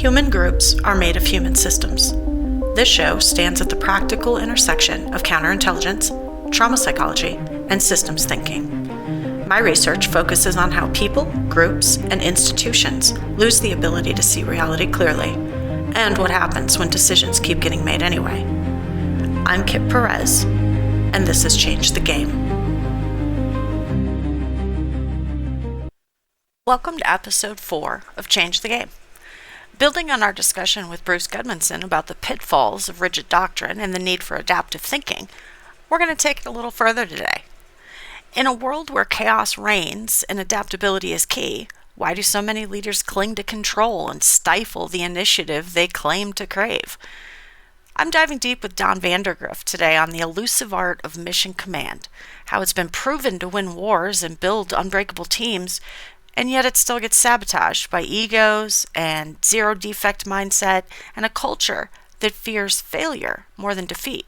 Human groups are made of human systems. This show stands at the practical intersection of counterintelligence, trauma psychology, and systems thinking. My research focuses on how people, groups, and institutions lose the ability to see reality clearly, and what happens when decisions keep getting made anyway. I'm Kip Perez, and this has Changed the Game. Welcome to episode 4 of Change the Game. Building on our discussion with Bruce Gudmundson about the pitfalls of rigid doctrine and the need for adaptive thinking, we're going to take it a little further today. In a world where chaos reigns and adaptability is key, why do so many leaders cling to control and stifle the initiative they claim to crave? I'm diving deep with Don Vandergriff today on the elusive art of mission command, how it's been proven to win wars and build unbreakable teams, and yet it still gets sabotaged by egos and zero-defect mindset and a culture that fears failure more than defeat.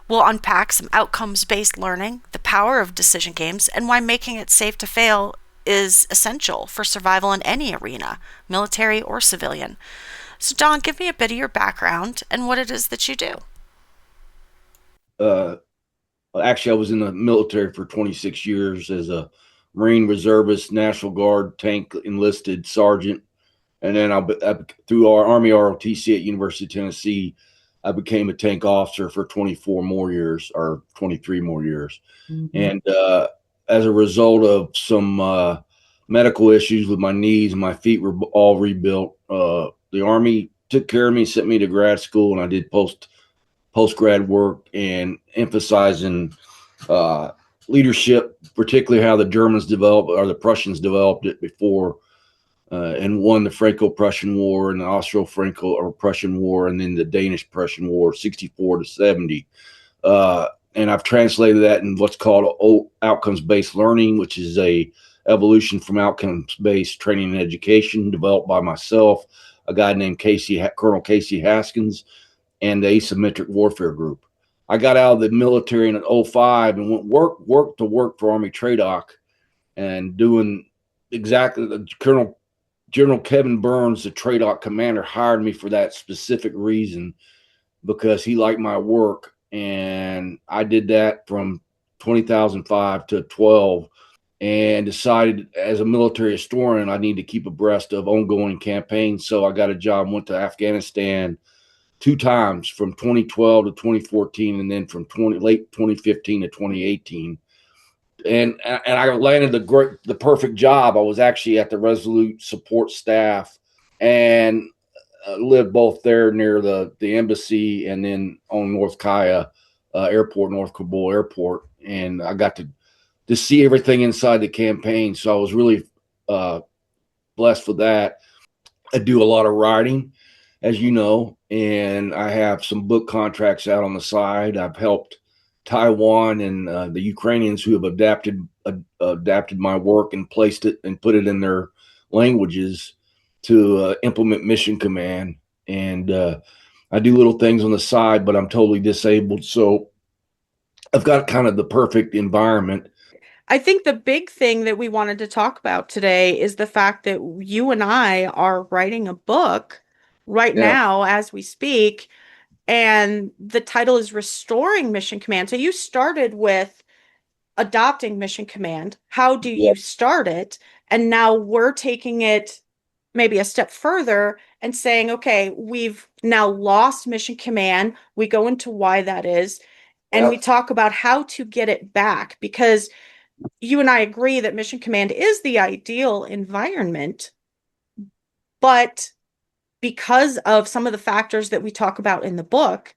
We'll unpack some outcomes-based learning, the power of decision games, and why making it safe to fail is essential for survival in any arena, military or civilian. So Don, give me a bit of your background and what it is that you do. Actually, I was in the military for 26 years as a Marine Reservist, National Guard, tank enlisted sergeant. And then through our Army ROTC at University of Tennessee, I became a tank officer for 24 more years or 23 more years. Mm-hmm. And as a result of some medical issues with my knees and my feet were all rebuilt, the Army took care of me, sent me to grad school, and I did post-grad work and emphasizing leadership, particularly how the Germans developed or the Prussians developed it before and won the Franco-Prussian War and the Austro-Franco or Prussian War and then the Danish-Prussian War, 64 to 70. And I've translated that in what's called outcomes-based learning, which is a evolution from outcomes-based training and education developed by myself, a guy named Colonel Casey Haskins, and the Asymmetric Warfare Group. I got out of the military in 2005 and went to work for Army TRADOC and doing exactly General Kevin Burns, the TRADOC commander, hired me for that specific reason because he liked my work. And I did that from 2005 to 12 and decided as a military historian, I need to keep abreast of ongoing campaigns. So I got a job, went to Afghanistan 2 times from 2012 to 2014, and then from late 2015 to 2018. And I landed the perfect job. I was actually at the Resolute support staff and lived both there near the embassy and then on North Kaya Airport, North Kabul Airport. And I got to see everything inside the campaign. So I was really blessed with that. I do a lot of writing, as you know, and I have some book contracts out on the side. I've helped Taiwan and the Ukrainians who have adapted my work and placed it and put it in their languages to implement mission command. And I do little things on the side, but I'm totally disabled. So I've got kind of the perfect environment. I think the big thing that we wanted to talk about today is the fact that you and I are writing a book right now as we speak, and the title is Restoring Mission Command. So you started with adopting mission command. How do you start it? And now we're taking it maybe a step further and saying, okay, we've now lost mission command. We go into why that is, and we talk about how to get it back, because you and I agree that mission command is the ideal environment, but because of some of the factors that we talk about in the book,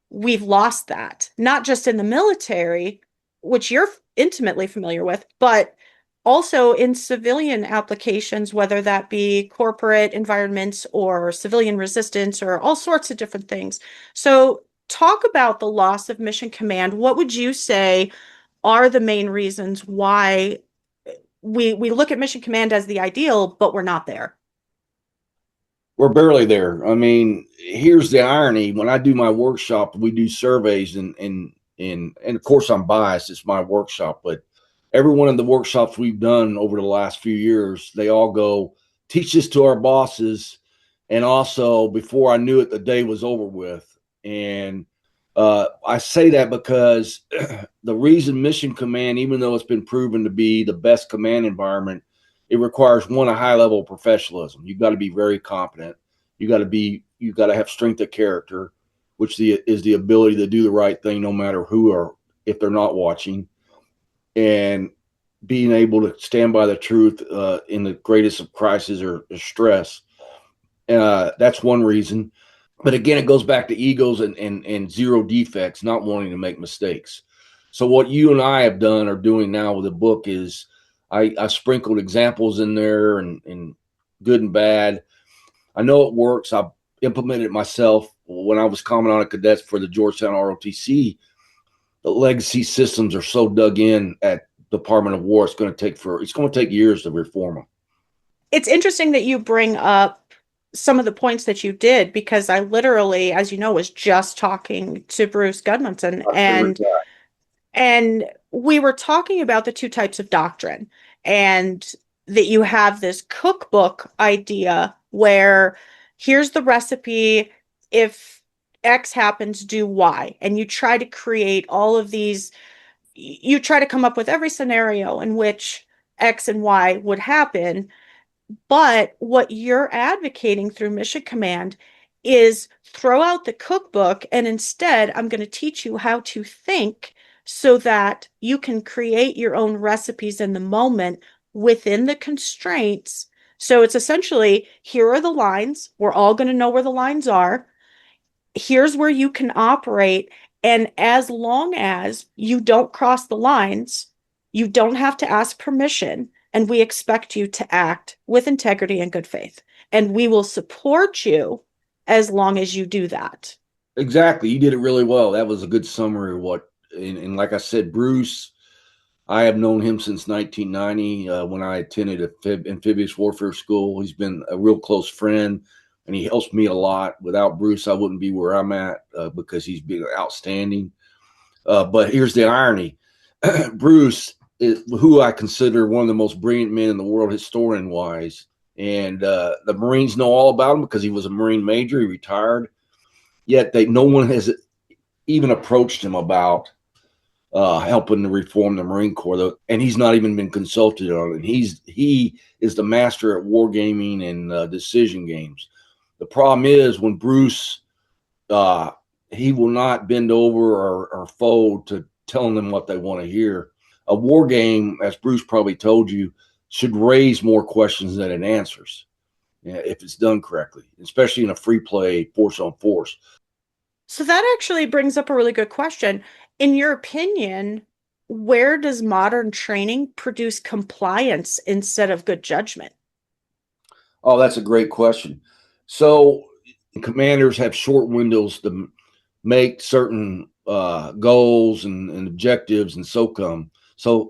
we've lost that, not just in the military, which you're intimately familiar with, but also in civilian applications, whether that be corporate environments or civilian resistance or all sorts of different things. So talk about the loss of mission command. What would you say are the main reasons why we look at mission command as the ideal, but we're not there? We're barely there. I mean, here's the irony. When I do my workshop, we do surveys and of course I'm biased. It's my workshop, but every one of the workshops we've done over the last few years, they all go, teach this to our bosses And also, before I knew it, the day was over with. And I say that because the reason Mission Command, even though it's been proven to be the best command environment, it requires one, a high level of professionalism. You've got to be very competent. You've got to have strength of character, which is the ability to do the right thing no matter who or if they're not watching, and being able to stand by the truth in the greatest of crisis or stress. That's one reason. But again, it goes back to egos and zero defects, not wanting to make mistakes. So what you and I have done or doing now with the book is I sprinkled examples in there and good and bad. I know it works. I've implemented it myself when I was commandant of cadets for the Georgetown ROTC. The legacy systems are so dug in at Department of War. It's going to take years to reform them. It's interesting that you bring up some of the points that you did, because I literally, as you know, was just talking to Bruce Gudmundson, and we were talking about the two types of doctrine, and that you have this cookbook idea where here's the recipe, if X happens, do Y. And you try to create all of these, you try to come up with every scenario in which X and Y would happen. But what you're advocating through Mission Command is throw out the cookbook, and instead, I'm going to teach you how to think so that you can create your own recipes in the moment within the constraints. So it's essentially, here are the lines. We're all going to know where the lines are. Here's where you can operate. And as long as you don't cross the lines, you don't have to ask permission. And we expect you to act with integrity and good faith. And we will support you as long as you do that. Exactly. You did it really well. That was a good summary of what, and like I said, Bruce, I have known him since 1990 when I attended amphibious warfare school. He's been a real close friend, and he helps me a lot. Without Bruce, I wouldn't be where I'm at because he's been outstanding. But here's the irony. Bruce is who I consider one of the most brilliant men in the world, historian-wise. And the Marines know all about him because he was a Marine major. He retired. Yet no one has even approached him about helping to reform the Marine Corps, and he's not even been consulted on it. He is the master at wargaming and decision games. The problem is when Bruce, he will not bend over or fold to telling them what they want to hear. A war game, as Bruce probably told you, should raise more questions than it answers if it's done correctly, especially in a free play force on force. So that actually brings up a really good question. In your opinion, where does modern training produce compliance instead of good judgment? Oh, that's a great question. So commanders have short windows to make certain goals and objectives and so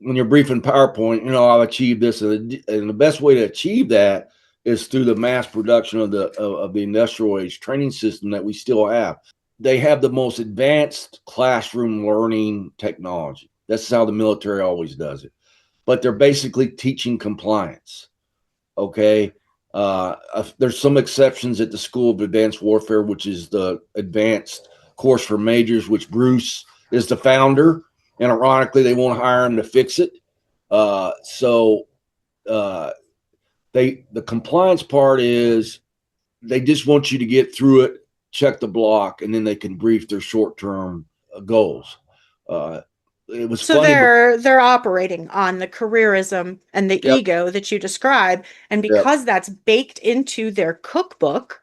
when you're briefing PowerPoint, I'll achieve this, and the best way to achieve that is through the mass production of the industrial age training system that we still have. They have the most advanced classroom learning technology. That's how the military always does it. But they're basically teaching compliance. Okay. There's some exceptions at the School of Advanced Warfare, which is the advanced course for majors, which Bruce is the founder. And ironically, they won't hire him to fix it. The compliance part is they just want you to get through it, check the block, and then they can brief their short-term goals. It was so funny. They're operating on the careerism and the ego that you describe, and because that's baked into their cookbook,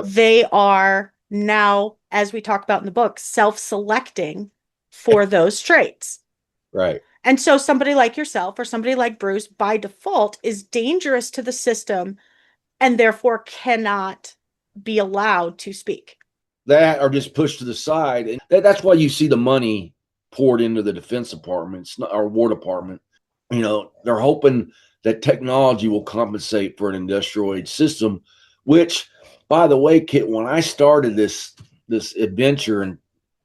they are now, as we talk about in the book, self-selecting for those traits. Right. And so somebody like yourself or somebody like Bruce, by default, is dangerous to the system and therefore cannot be allowed to speak. That are just pushed to the side. And that's why you see the money poured into the Defense Department or War Department. They're hoping that technology will compensate for an industrial age system, which, by the way, Kit, when I started this adventure in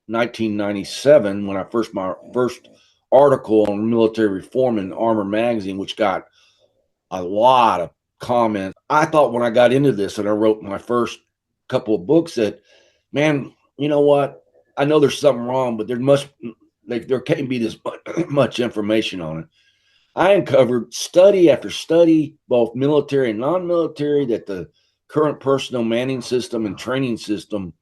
1997, when my first article on military reform in Armor magazine, which got a lot of comments, I thought when I got into this and I wrote my first couple of books that, man, you know what? I know there's something wrong, but there can't be this much information on it. I uncovered study after study, both military and non-military, that the current personnel manning system and training system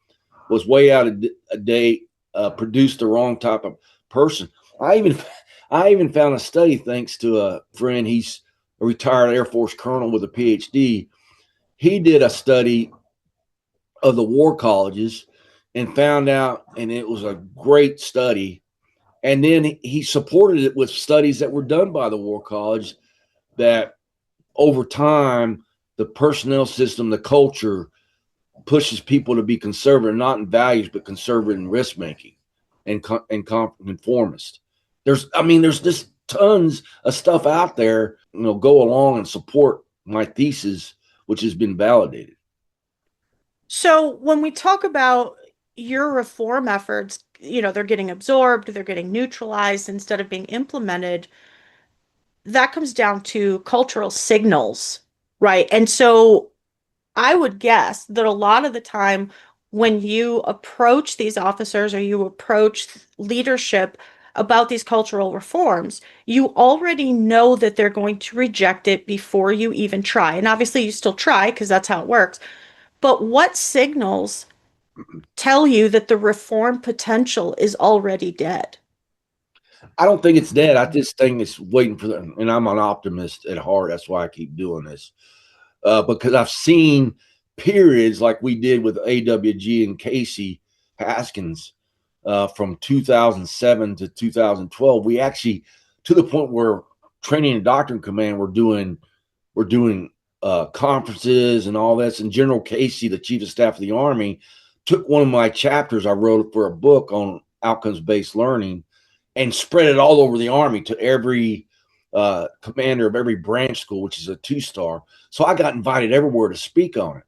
was way out of date, produced the wrong type of person. I even found a study, thanks to a friend. He's a retired Air Force colonel with a PhD. He did a study of the war colleges and found out, and it was a great study. And then he supported it with studies that were done by the war college, that over time, the personnel system, the culture, pushes people to be conservative, not in values, but conservative in risk making and conformist. There's just tons of stuff out there, go along and support my thesis, which has been validated. So when we talk about your reform efforts, they're getting absorbed, they're getting neutralized instead of being implemented. That comes down to cultural signals, right? And so I would guess that a lot of the time when you approach these officers or you approach leadership about these cultural reforms, you already know that they're going to reject it before you even try. And obviously, you still try because that's how it works. But what signals tell you that the reform potential is already dead? I don't think it's dead. I just think it's waiting for them. And I'm an optimist at heart. That's why I keep doing this. Because I've seen periods like we did with AWG and Casey Haskins, from 2007 to 2012. We actually, to the point where Training and Doctrine Command we're doing conferences and all this. And General Casey, the Chief of Staff of the Army, took one of my chapters I wrote for a book on outcomes-based learning and spread it all over the Army to every commander of every branch school, which is a 2-star. So I got invited everywhere to speak on it.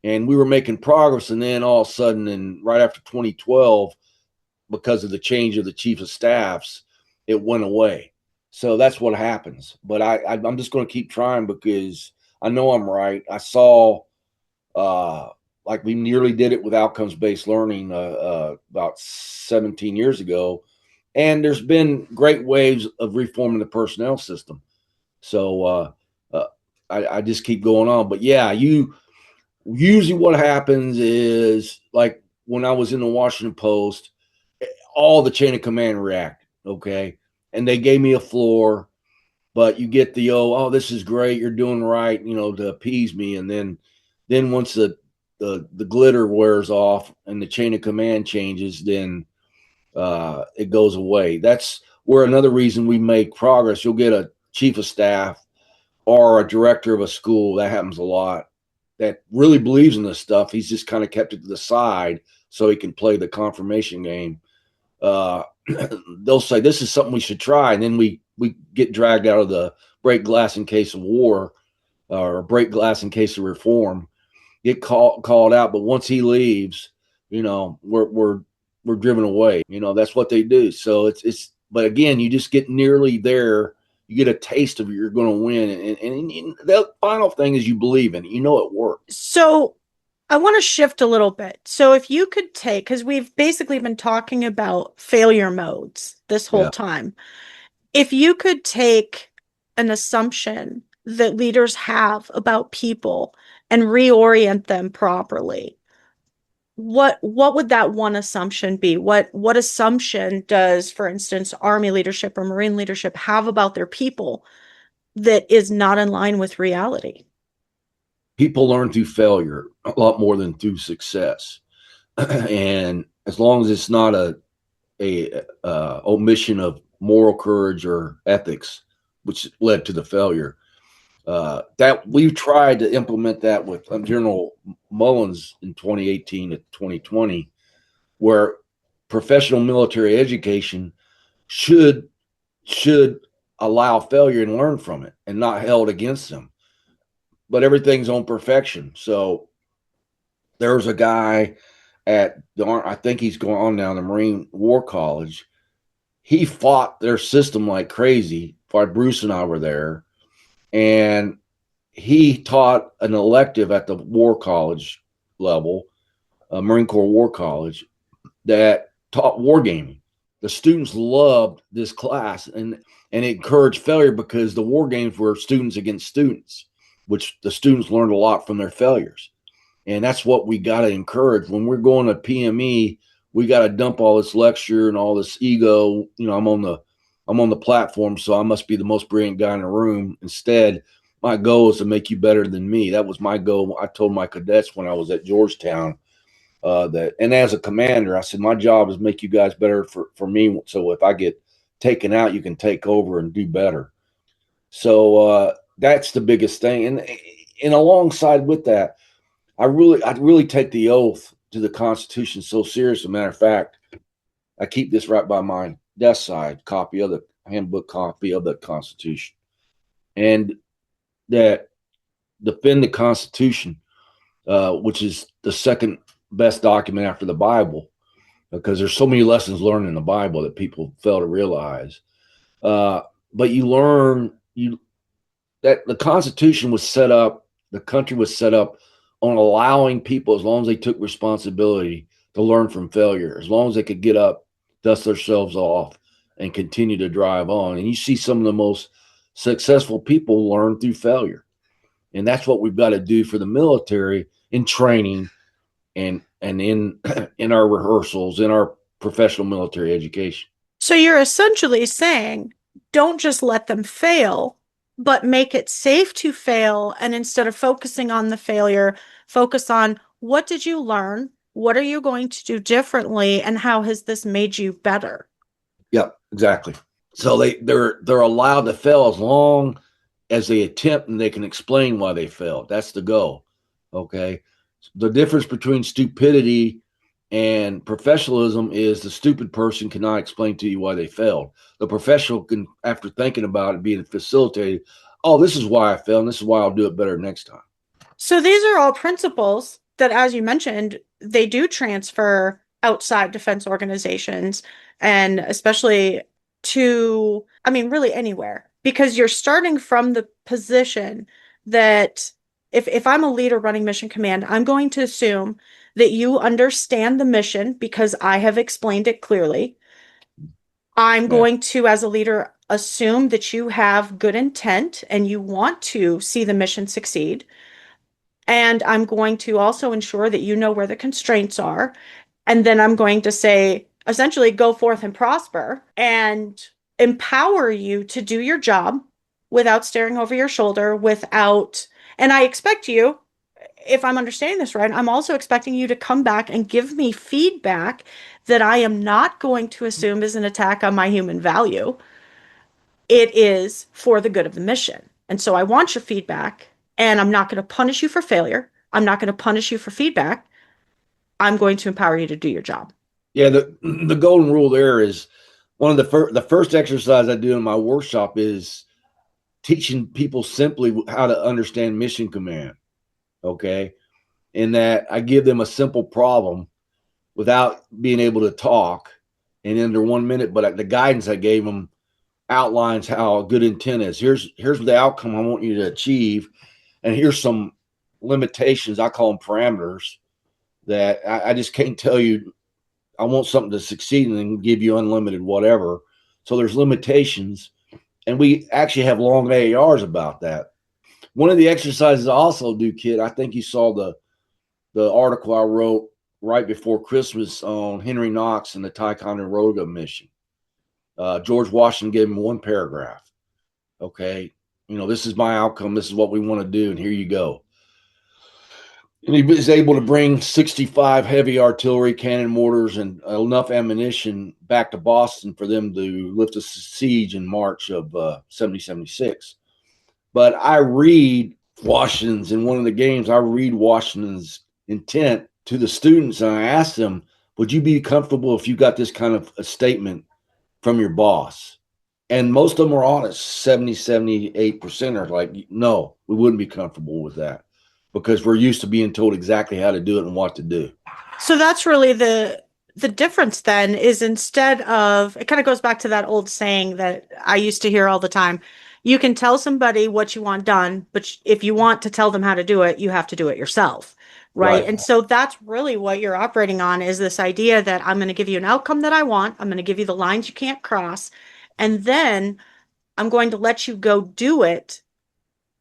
And we were making progress. And then all of a sudden, and right after 2012, because of the change of the chief of staffs, it went away. So that's what happens. But I'm just going to keep trying because I know I'm right. I saw, like we nearly did it with outcomes-based learning about 17 years ago. And there's been great waves of reforming the personnel system. So I just keep going on. But yeah, usually what happens is, like when I was in the Washington Post, all the chain of command reacted, okay? And they gave me a floor, but you get the, oh, this is great, you're doing right, to appease me. And then once the glitter wears off and the chain of command changes, then it goes away. That's where another reason we make progress. You'll get a chief of staff or a director of a school, that happens a lot, that really believes in this stuff. He's just kind of kept it to the side so he can play the confirmation game. They'll say, this is something we should try. And then we get dragged out of the break glass in case of war, or break glass in case of reform, get called out. But once he leaves, we're driven away. That's what they do. So but again, you just get nearly there. You get a taste of it, you're going to win. And the final thing is you believe in it. It works. So I want to shift a little bit. So if you could take, because we've basically been talking about failure modes this whole time. If you could take an assumption that leaders have about people and reorient them properly, what would that one assumption be? What assumption does, for instance, Army leadership or Marine leadership have about their people that is not in line with reality? People learn through failure a lot more than through success. And as long as it's not a omission of moral courage or ethics, which led to the failure, that we've tried to implement that with General Mullins in 2018 to 2020, where professional military education should allow failure and learn from it and not held against them. But everything's on perfection. So there's a guy at I think he's going on now, the Marine War College. He fought their system like crazy while Bruce and I were there. And he taught an elective at the War College level, Marine Corps War College, that taught wargaming. The students loved this class, and it encouraged failure because the war games were students against students, which the students learned a lot from their failures. And that's what we got to encourage when we're going to PME. We got to dump all this lecture and all this ego. You know, I'm on the platform, so I must be the most brilliant guy in the room. Instead, my goal is to make you better than me. That was my goal. I told my cadets when I was at Georgetown that, and as a commander, I said, my job is make you guys better for me. So if I get taken out, you can take over and do better. So that's the biggest thing. And alongside with that, I really take the oath to the Constitution so serious. As a matter of fact, I keep this right by my desk side, copy of the handbook, copy of the Constitution, and that defend the Constitution, which is the second best document after the Bible, because there's so many lessons learned in the Bible that people fail to realize. But you learn that the Constitution was set up, the country was set up on allowing people, as long as they took responsibility, to learn from failure, as long as they could get up, dust themselves off, and continue to drive on. And you see some of the most successful people learn through failure. And that's what we've got to do for the military in training and in in our rehearsals, in our professional military education. So you're essentially saying, don't just let them fail, but make it safe to fail. And instead of focusing on the failure, focus on what did you learn? What are you going to do differently? And how has this made you better? Yep, exactly. So they're allowed to fail as long as they attempt and they can explain why they failed. That's the goal. Okay. The difference between stupidity and professionalism is the stupid person cannot explain to you why they failed. The professional can, after thinking about it, being facilitated, oh, this is why I failed, and this is why I'll do it better next time. So these are all principles that, as you mentioned, they do transfer outside defense organizations, and especially to, I mean, really anywhere, because you're starting from the position that if I'm a leader running Mission Command, I'm going to assume that you understand the mission because I have explained it clearly. I'm going to, as a leader, assume that you have good intent and you want to see the mission succeed. And I'm going to also ensure that you know where the constraints are. And then I'm going to say, essentially, go forth and prosper and empower you to do your job without staring over your shoulder, and I expect you, if I'm understanding this right, I'm also expecting you to come back and give me feedback that I am not going to assume is an attack on my human value. It is for the good of the mission. And so I want your feedback, and I'm not going to punish you for failure. I'm not going to punish you for feedback. I'm going to empower you to do your job. Yeah, the golden rule there is one of the first exercise I do in my workshop is teaching people simply how to understand mission command. Okay. In that I give them a simple problem without being able to talk and under 1 minute, but the guidance I gave them outlines how a good intent is. Here's the outcome I want you to achieve. And here's some limitations. I call them parameters that I just can't tell you. I want something to succeed and then give you unlimited whatever. So there's limitations. And we actually have long AARs about that. One of the exercises I also do, kid, I think you saw the article I wrote right before Christmas on Henry Knox and the Ticonderoga mission. George Washington gave him one paragraph. Okay, this is my outcome. This is what we want to do, and here you go. And he was able to bring 65 heavy artillery, cannon mortars, and enough ammunition back to Boston for them to lift a siege in March of 1776. But I read Washington's, in one of the games, I read Washington's intent to the students, and I asked them, would you be comfortable if you got this kind of a statement from your boss? And most of them were honest. 78% are like, no, we wouldn't be comfortable with that, because we're used to being told exactly how to do it and what to do. So that's really the difference then, is instead of, it kind of goes back to that old saying that I used to hear all the time, You can tell somebody what you want done, but if you want to tell them how to do it, you have to do it yourself. Right. Right. And so that's really what you're operating on, is this idea that I'm going to give you an outcome that I want. I'm going to give you the lines you can't cross. And then I'm going to let you go do it,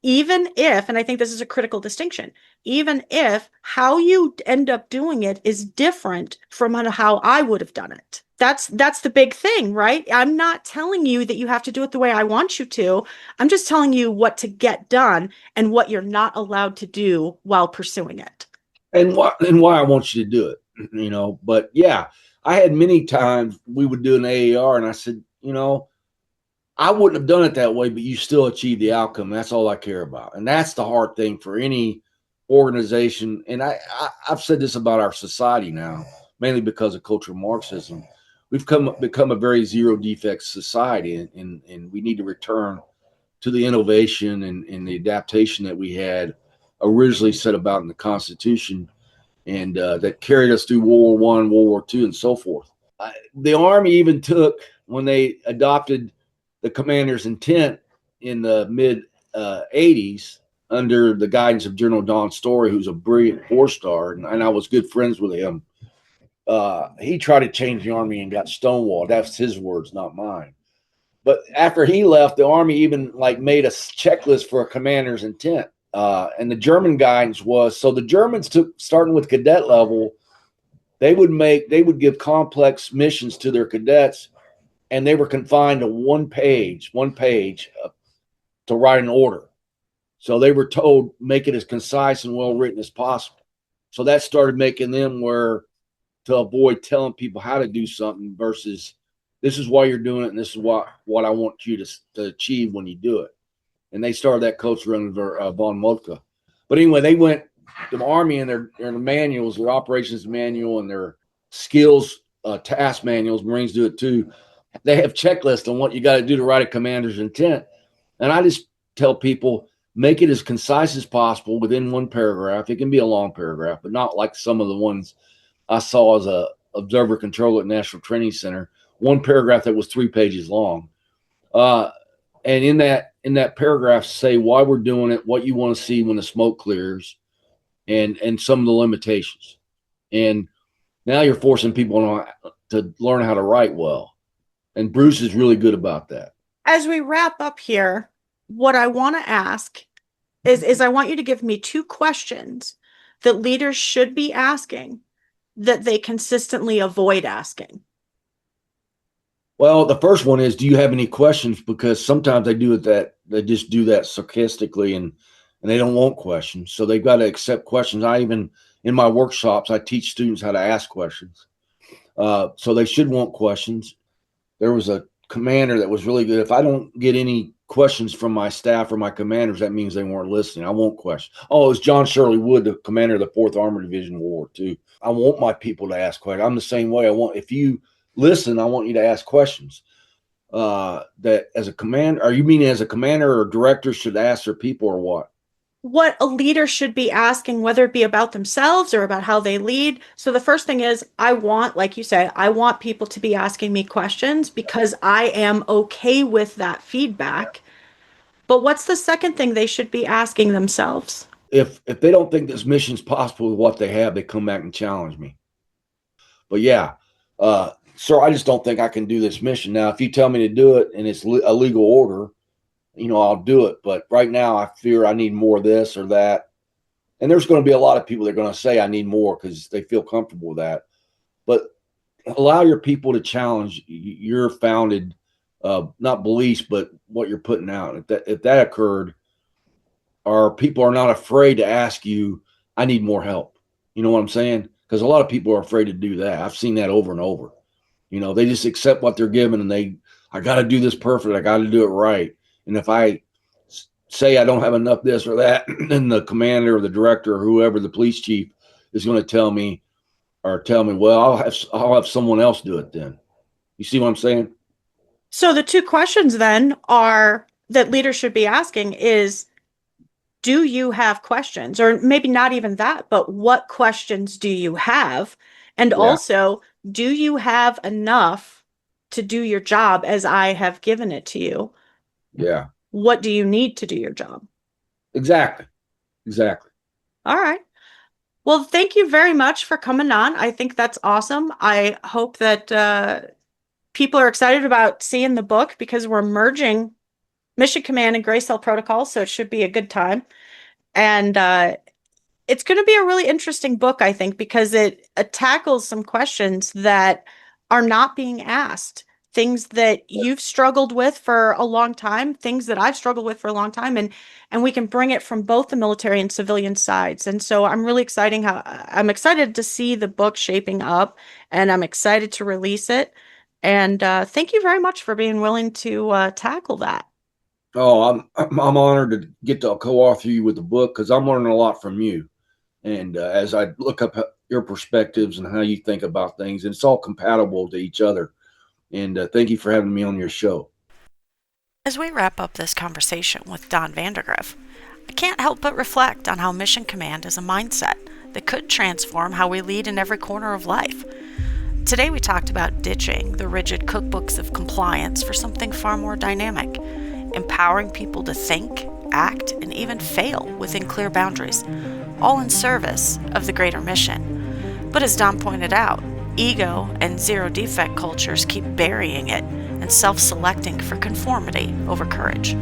even if, and I think this is a critical distinction, even if how you end up doing it is different from how I would have done it. That's the big thing, right? I'm not telling you that you have to do it the way I want you to. I'm just telling you what to get done and what you're not allowed to do while pursuing it. And why I want you to do it, But yeah, I had many times we would do an AAR, and I said, I wouldn't have done it that way, but you still achieve the outcome. That's all I care about. And that's the hard thing for any organization. And I've said this about our society now, mainly because of cultural Marxism. We've become a very zero defects society, and we need to return to the innovation and the adaptation that we had originally set about in the Constitution, and that carried us through World War I, World War II, and so forth. The Army even took, when they adopted the commander's intent in the mid 80s under the guidance of General Don Story, who's a brilliant four-star, and I was good friends with him. He tried to change the Army and got stonewalled. That's his words, not mine. But after he left, the Army even made a checklist for a commander's intent. And the German guidance was, so the Germans took, starting with cadet level, they would give complex missions to their cadets, and they were confined to one page to write an order. So they were told, make it as concise and well written as possible. So that started making them to avoid telling people how to do something versus, this is why you're doing it, and this is what I want you to achieve when you do it. And they started that culture under von Moltke. But anyway, they went to the Army, and their manuals, their operations manual, and their skills task manuals. Marines do it too. They have checklists on what you got to do to write a commander's intent. And I just tell people, make it as concise as possible within one paragraph. It can be a long paragraph, but not like some of the ones I saw as a observer controller at National Training Center. One paragraph that was 3 pages long. And in that paragraph, say why we're doing it, what you want to see when the smoke clears, and some of the limitations. And now you're forcing people to learn how to write well. And Bruce is really good about that. As we wrap up here, what I want to ask is I want you to give me 2 questions that leaders should be asking that they consistently avoid asking. Well, the first one is, do you have any questions? Because sometimes they just do that sarcastically, and they don't want questions. So they've got to accept questions. In my workshops, I teach students how to ask questions. So they should want questions. There was a commander that was really good. If I don't get any questions from my staff or my commanders, that means they weren't listening. I want questions. Oh, it was John Shirley Wood, the commander of the 4th Armored Division, World War II. I want my people to ask questions. I'm the same way. If you listen, I want you to ask questions. That as a commander, are you meaning as a commander or director should ask their people, or what? What a leader should be asking, whether it be about themselves or about how they lead. So the first thing is, like you say, I want people to be asking me questions because I am okay with that feedback. But what's the second thing they should be asking themselves? If they don't think this mission's possible with what they have, they come back and challenge me. But yeah, sir, I just don't think I can do this mission. Now, if you tell me to do it and it's a legal order, I'll do it. But right now, I fear I need more of this or that. And there's going to be a lot of people that are going to say I need more because they feel comfortable with that. But allow your people to challenge your founded, not beliefs, but what you're putting out. If that occurred, our people are not afraid to ask you, I need more help. You know what I'm saying? Because a lot of people are afraid to do that. I've seen that over and over. They just accept what they're given, and I got to do this perfect. I got to do it right. And if I say I don't have enough this or that, then the commander or the director or whoever, the police chief, is going to tell me, well, I'll have someone else do it then. You see what I'm saying? So the 2 questions then are that leaders should be asking is, do you have questions? Or maybe not even that, but what questions do you have? And Yeah. also, do you have enough to do your job as I have given it to you? Yeah. what do you need to do your job? Exactly. All right. Well, thank you very much for coming on. I think that's awesome. I hope that people are excited about seeing the book because we're merging Mission Command and Gray Cell Protocol, so it should be a good time. And it's going to be a really interesting book, I think, because it tackles some questions that are not being asked, things that you've struggled with for a long time, things that I've struggled with for a long time, and we can bring it from both the military and civilian sides. And so I'm excited to see the book shaping up, and I'm excited to release it. And thank you very much for being willing to tackle that. Oh, I'm honored to get to co-author you with the book because I'm learning a lot from you. And as I look up your perspectives and how you think about things, and it's all compatible to each other. And thank you for having me on your show. As we wrap up this conversation with Don Vandergriff, I can't help but reflect on how Mission Command is a mindset that could transform how we lead in every corner of life. Today we talked about ditching the rigid cookbooks of compliance for something far more dynamic, empowering people to think, act, and even fail within clear boundaries, all in service of the greater mission. But as Don pointed out, ego and zero-defect cultures keep burying it and self-selecting for conformity over courage.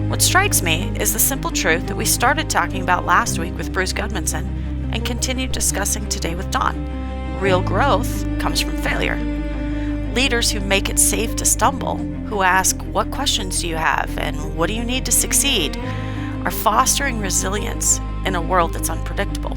What strikes me is the simple truth that we started talking about last week with Bruce Gudmundson and continued discussing today with Don. Real growth comes from failure. Leaders who make it safe to stumble, who ask, what questions do you have and what do you need to succeed, are fostering resilience in a world that's unpredictable.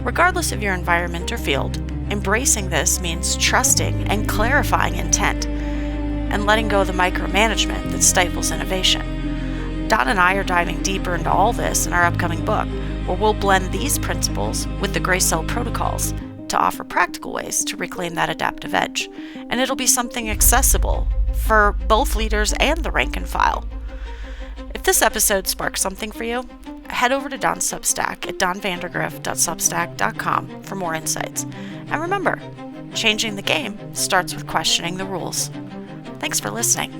Regardless of your environment or field, embracing this means trusting and clarifying intent and letting go of the micromanagement that stifles innovation. Don and I are diving deeper into all this in our upcoming book, where we'll blend these principles with the Gray Cell protocols to offer practical ways to reclaim that adaptive edge. And it'll be something accessible for both leaders and the rank and file. If this episode sparks something for you, head over to Don's Substack at donvandergriff.substack.com for more insights. And remember, changing the game starts with questioning the rules. Thanks for listening.